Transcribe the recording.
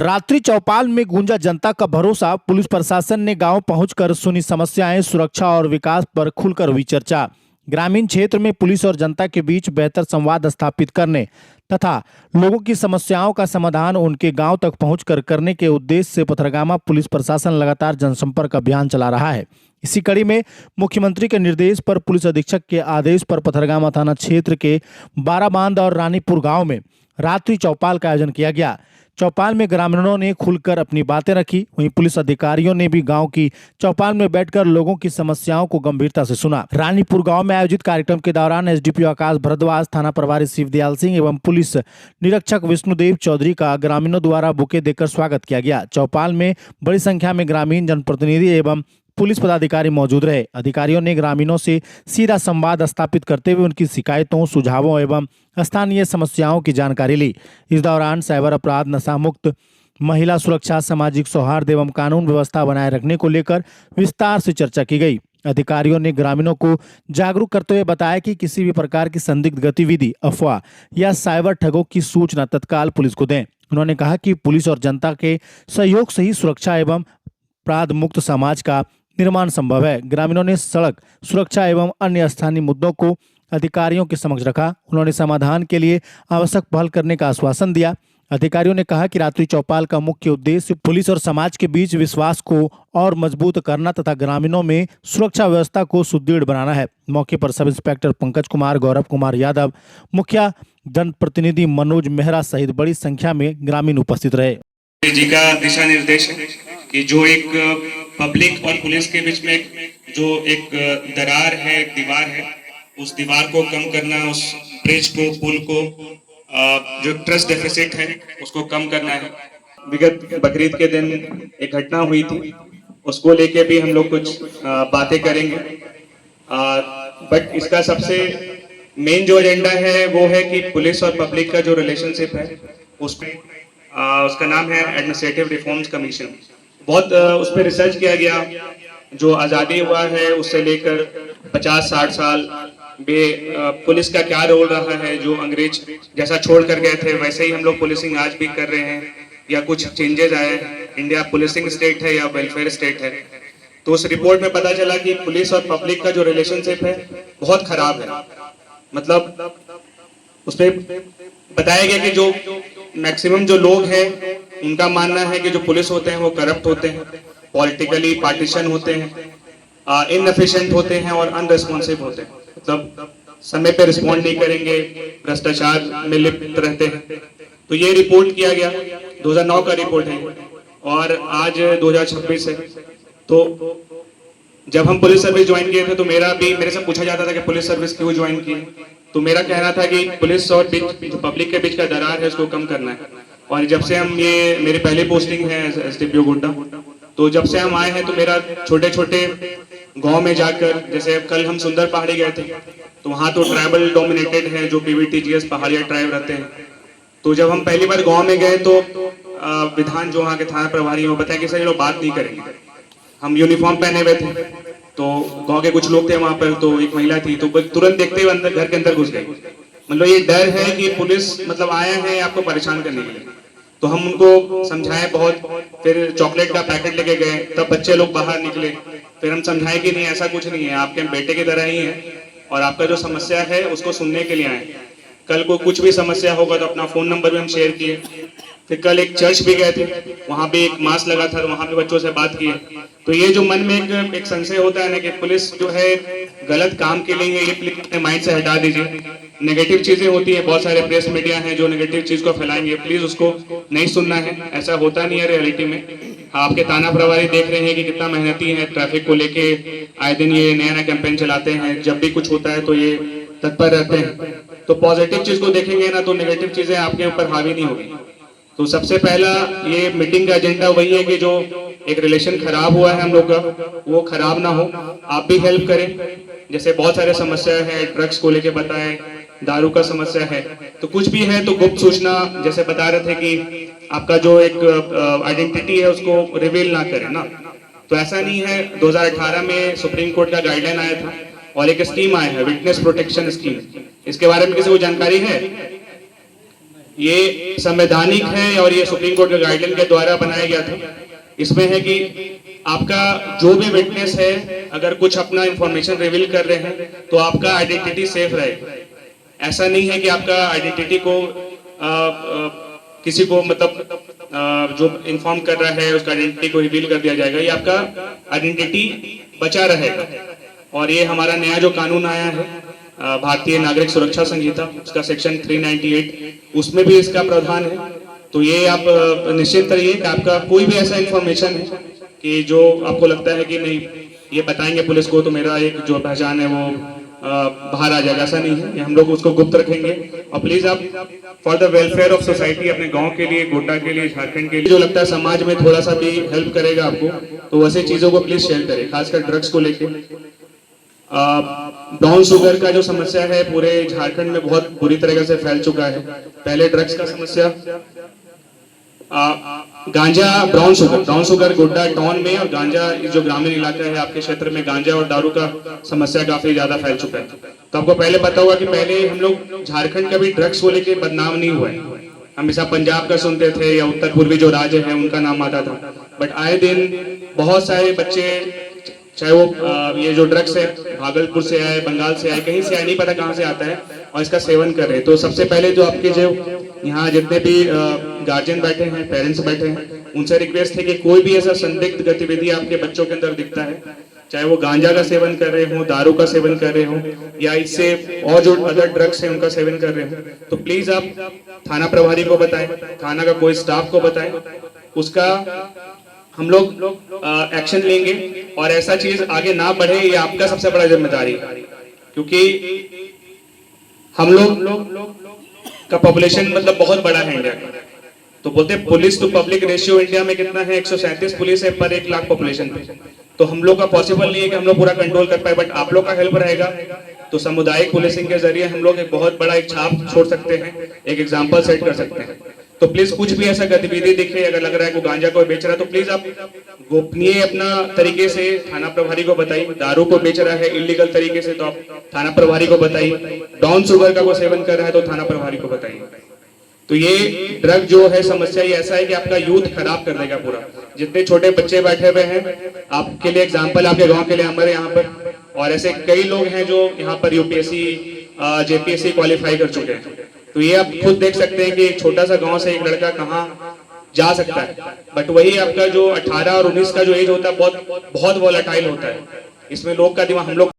रात्रि चौपाल में गूंजा जनता का भरोसा। पुलिस प्रशासन ने गांव पहुंचकर सुनी समस्याएं, सुरक्षा और विकास पर खुलकर हुई चर्चा। ग्रामीण क्षेत्र में पुलिस और जनता के बीच बेहतर संवाद स्थापित करने तथा लोगों की समस्याओं का समाधान उनके गांव तक पहुंचकर करने के उद्देश्य से पथरगामा पुलिस प्रशासन लगातार जनसंपर्क अभियान चला रहा है। इसी कड़ी में मुख्यमंत्री के निर्देश पर पुलिस अधीक्षक के आदेश पर पथरगामा थाना क्षेत्र के बाराबांध और रानीपुर गांव में रात्रि चौपाल का आयोजन किया गया। चौपाल में ग्रामीणों ने खुलकर अपनी बातें रखी। वहीं पुलिस अधिकारियों ने भी गांव की चौपाल में बैठकर लोगों की समस्याओं को गंभीरता से सुना। रानीपुर गांव में आयोजित कार्यक्रम के दौरान एसडीपीओ आकाश भारद्वाज, थाना प्रभारी शिवदयाल सिंह एवं पुलिस निरीक्षक विष्णुदेव चौधरी का ग्रामीणों द्वारा बुके देकर स्वागत किया गया। चौपाल में बड़ी संख्या में ग्रामीण जनप्रतिनिधि एवं पुलिस पदाधिकारी मौजूद रहे। अधिकारियों ने ग्रामीणों से सीधा संवाद स्थापित करते हुए उनकी शिकायतों, सुझावों एवं स्थानीय समस्याओं की जानकारी ली। इस दौरान साइबर अपराध, नशा मुक्त, महिला सुरक्षा, सामाजिक सौहार्द एवं कानून व्यवस्था बनाए रखने को लेकर विस्तार से चर्चा की गई। अधिकारियों ने ग्रामीणों को जागरूक करते हुए बताया कि किसी भी प्रकार की संदिग्ध गतिविधि, अफवाह या साइबर ठगों की सूचना तत्काल पुलिस को दें। उन्होंने कहा कि पुलिस और जनता के सहयोग से ही सुरक्षा एवं अपराध मुक्त समाज का निर्माण संभव है। ग्रामीणों ने सड़क सुरक्षा एवं अन्य स्थानीय मुद्दों को अधिकारियों के समक्ष रखा। उन्होंने समाधान के लिए आवश्यक पहल करने का आश्वासन दिया। अधिकारियों ने कहा कि रात्रि चौपाल का मुख्य उद्देश्य पुलिस और समाज के बीच विश्वास को और मजबूत करना तथा ग्रामीणों में सुरक्षा व्यवस्था को सुदृढ़ बनाना है। मौके पर सब इंस्पेक्टर पंकज कुमार, गौरव कुमार यादव, मुखिया जनप्रतिनिधि मनोज मेहरा सहित बड़ी संख्या में ग्रामीण उपस्थित रहे। जी का दिशा निर्देश है कि जो एक पब्लिक और पुलिस के बीच में जो एक दरार है, एक दीवार है, उस दीवार को कम करना, उस ब्रिज को, पुल को, जो ट्रस्ट डेफिसिट है उसको कम करना है। विगत बकरीद के दिन एक घटना हुई थी, उसको लेके भी हम लोग कुछ बातें करेंगे। बट इसका सबसे मेन जो एजेंडा है वो है कि पुलिस और पब्लिक का जो रिलेशनशिप है उसका नाम है एडमिनिस्ट्रेटिव रिफॉर्म्स कमीशन। बहुत उस पर रिसर्च किया गया। जो आज़ादी हुआ है उससे लेकर 50-60 साल में पुलिस का क्या रोल रहा है। जो अंग्रेज जैसा छोड़ कर गए थे वैसे ही हम लोग पुलिसिंग आज भी कर रहे हैं या कुछ चेंजेस आए। इंडिया पुलिसिंग स्टेट है या वेलफेयर स्टेट है। तो उस रिपोर्ट में पता चला कि पुलिस और पब्लिक का जो रिलेशनशिप है बहुत खराब है। मतलब उसमें बताया गया कि जो मैक्सिमम जो लोग हैं उनका मानना है कि जो पुलिस होते हैं वो करप्ट होते हैं, पॉलिटिकली पार्टीशन होते हैं, इनएफिशिएंट होते हैं और अनरिस्पॉन्सिव होते हैं। मतलब समय पे रिस्पॉन्ड नहीं करेंगे, भ्रष्टाचार में लिप्त रहते हैं। तो ये रिपोर्ट किया गया, 2009 का रिपोर्ट है और आज 2026 है। तो जब हम पुलिस सर्विस ज्वाइन किए थे तो मेरे से पूछा जाता था कि पुलिस सर्विस क्यों ज्वाइन की। तो मेरा कहना था कि पुलिस और पब्लिक के बीच का दरार है उसको कम करना है। और जब से हम ये मेरी पहली पोस्टिंग है एसडीपीओ गोड्डा, तो जब से हम आए हैं तो मेरा छोटे छोटे गांव में जाकर, जैसे कल हम सुंदर पहाड़ी गए थे तो वहाँ तो ट्राइबल डोमिनेटेड है, जो पीवीटीजीएस पहाड़िया ट्राइब रहते हैं। तो जब हम पहली बार गाँव में गए तो विधान जो वहाँ के थाना प्रभारी वो बताया कि सर ये लोग बात नहीं करेंगे। हम यूनिफॉर्म पहने हुए थे तो गांव के कुछ लोग थे वहां पर, तो एक महिला थी तो तुरंत देखते हुए अंदर घर के अंदर घुस गई। मतलब ये डर है कि पुलिस मतलब आया है आपको परेशान करने के लिए। तो हम उनको समझाए बहुत, फिर चॉकलेट का पैकेट लेके गए, तब बच्चे लोग बाहर निकले। फिर हम समझाए कि नहीं ऐसा कुछ नहीं है, आपके बेटे की तरह ही है और आपका जो समस्या है उसको सुनने के लिए आए। कल को कुछ भी समस्या होगा तो अपना फोन नंबर भी हम शेयर किए। फिर कल एक चर्च भी गए थे, वहां पे एक मास लगा था, वहां पे बच्चों से बात की। तो ये जो मन में एक संशय होता है ना कि पुलिस जो है गलत काम के लिए, ये अपने माइंड से हटा दीजिए। नेगेटिव चीजें होती है, बहुत सारे प्रेस मीडिया हैं जो नेगेटिव चीज को फैलाएंगे, प्लीज उसको नहीं सुनना है। ऐसा होता नहीं है रियलिटी में। आपके थाना प्रभारी देख रहे हैं कि कितना मेहनती है, ट्रैफिक को लेके आए दिन ये नया नया कैंपेन चलाते हैं। जब भी कुछ होता है तो ये तत्पर रहते हैं। तो पॉजिटिव चीज को देखेंगे ना तो नेगेटिव चीजें आपके ऊपर हावी नहीं होगी। तो सबसे पहला ये मीटिंग का एजेंडा वही है कि जो एक रिलेशन खराब हुआ है हम लोग का वो खराब ना हो। आप भी हेल्प करें। जैसे बहुत सारे समस्या है, ड्रग्स को लेके बताएं, दारू का समस्या है, तो कुछ भी है तो गुप्त सूचना, जैसे बता रहे थे कि आपका जो एक आइडेंटिटी है उसको रिवील ना करें ना। तो ऐसा नहीं है। 2018 में सुप्रीम कोर्ट का गाइडलाइन आया था और एक स्कीम आया है, विटनेस प्रोटेक्शन स्कीम। इसके बारे में किसी को जानकारी है? ये संवैधानिक है और ये सुप्रीम कोर्ट के गाइडलाइन के द्वारा बनाया गया था। इसमें है कि आपका जो भी विटनेस है अगर कुछ अपना इंफॉर्मेशन रिवील कर रहे हैं तो आपका आइडेंटिटी सेफ रहे। ऐसा नहीं है कि आपका आइडेंटिटी को किसी को मतलब जो इन्फॉर्म कर रहा है उसका आइडेंटिटी को रिवील कर दिया जाएगा। ये आपका आइडेंटिटी बचा रहेगा। और ये हमारा नया जो कानून आया है भारतीय नागरिक सुरक्षा संहिता, उसका सेक्शन 398, उसमें भी इसका प्रावधान है। तो ये आप निश्चित रहिए कि आपका कोई भी ऐसा इंफॉर्मेशन है कि जो आपको लगता है कि नहीं ये बताएंगे पुलिस को तो मेरा एक जो पहचान है वो बाहर आ जाएगा, ऐसा नहीं है। ये हम लोग उसको गुप्त रखेंगे। और प्लीज आप for the welfare of society, अपने गांव के लिए, गोड्डा के लिए, झारखंड के लिए जो लगता है समाज में थोड़ा सा भी हेल्प करेगा आपको, तो वैसे चीजों को प्लीज शेयर करें, खासकर ड्रग्स को लेके। ब्राउन शुगर का जो समस्या है पूरे झारखंड में बहुत बुरी तरीके से फैल चुका है। पहले ड्रग्स का समस्या, गांजा, ब्राउन शुगर गोड्डा टाउन में, और गांजा जो ग्रामीण इलाका है आपके क्षेत्र में गांजा और दारू का समस्या काफी ज्यादा फैल चुका है। तो आपको पहले पता होगा कि पहले हम लोग झारखंड कभी ड्रग्स को लेके बदनाम नहीं हुआ है। हमेशा पंजाब का सुनते थे या उत्तर पूर्वी जो राज्य है उनका नाम आता था। बट आए दिन बहुत सारे बच्चे, चाहे वो ये जो ड्रग्स है भागलपुर से आए, बंगाल से आए, कहीं से आए, नहीं पता कहाँ से आता है, और इसका सेवन कर रहे हैं। तो सबसे पहले जो आपके जो यहाँ जितने भी गार्जियन बैठे हैं, पेरेंट्स बैठे हैं, उनसे रिक्वेस्ट है कि कोई भी ऐसा संदिग्ध गतिविधि आपके बच्चों के अंदर दिखता है, चाहे वो गांजा का सेवन कर रहे हो, दारू का सेवन कर रहे हो, या इससे और जो अदर ड्रग्स हैं उनका सेवन कर रहे हो, तो प्लीज आप थाना प्रभारी को बताएं, थाना का कोई स्टाफ को बताएं, उसका हम लोग एक्शन लेंगे। और ऐसा चीज आगे ना बढ़े, ये आपका सबसे बड़ा जिम्मेदारी है। क्योंकि हम लोग का पॉपुलेशन मतलब बहुत बड़ा है इंडिया का। तो बोलते हैं police to public ratio India में कितना है, 137 पुलिस है पर 1 लाख पॉपुलेशन पे। तो हम लोग का पॉसिबल नहीं है कि हम लोग पूरा कंट्रोल कर पाए, बट आप लोग का हेल्प रहेगा तो सामुदायिक पुलिसिंग के जरिए हम लोग एक बहुत बड़ा एक छाप छोड़ सकते हैं, एक एग्जाम्पल सेट कर सकते हैं। तो प्लीज कुछ भी ऐसा गतिविधि दिखे, अगर लग रहा है को गांजा को बेच रहा है, तो प्लीज आप गोपनीय अपना तरीके से थाना प्रभारी को बताइए। दारू को बेच रहा है इलीगल तरीके से तो आप थाना प्रभारी को बताइए। ब्राउन शुगर का को सेवन कर रहा है तो थाना प्रभारी को बताइए। तो ये ड्रग जो है समस्या ये ऐसा है कि आपका यूथ खराब कर देगा पूरा। जितने छोटे बच्चे बैठे हुए हैं, आपके लिए एग्जाम्पल, आपके गाँव के लिए हमारे यहाँ पर, और ऐसे कई लोग हैं जो यहाँ पर यूपीएससी जेपीएससी क्वालिफाई कर चुके हैं। तो ये आप खुद देख सकते हैं कि एक छोटा सा गांव से एक लड़का कहाँ जा सकता है। बट वही आपका जो 18 और 19 का जो एज होता है बहुत वॉलेटाइल होता है। इसमें लोग का दिमाग, हम लोग